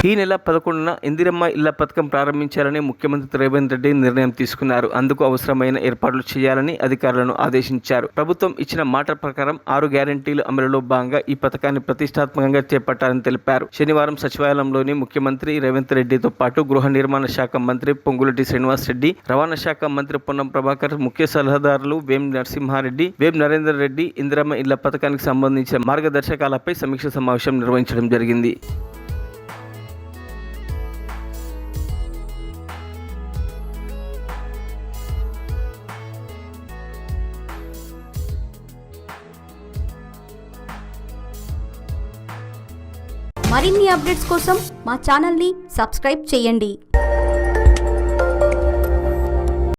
ఈ నెల 11న ఇందిరమ్మ ఇళ్ల పథకం ప్రారంభించాలని ముఖ్యమంత్రి రేవంత్ రెడ్డి నిర్ణయం తీసుకున్నారు. అందుకు అవసరమైన ఏర్పాట్లు చేయాలని అధికారులను ఆదేశించారు. ప్రభుత్వం ఇచ్చిన మాట ప్రకారం 6 గ్యారెంటీలు అమలులో భాగంగా ఈ పథకాన్ని ప్రతిష్టాత్మకంగా చేపట్టాలని తెలిపారు. శనివారం సచివాలయంలోని ముఖ్యమంత్రి రేవంత్ రెడ్డితో పాటు గృహ నిర్మాణ శాఖ మంత్రి పొంగులేటి శ్రీనివాస్ రెడ్డి, రవాణా శాఖ మంత్రి పొన్నం ప్రభాకర్, ముఖ్య సలహాదారులు వేం నరసింహారెడ్డి, వేం నరేందర్ రెడ్డి ఇందిరమ్మ ఇళ్ల పథకానికి సంబంధించిన మార్గదర్శకాలపై సమీక్ష సమావేశం నిర్వహించడం జరిగింది. మరిన్ని అప్డేట్స్ కోసం మా ఛానల్ని సబ్స్క్రైబ్ చేయండి.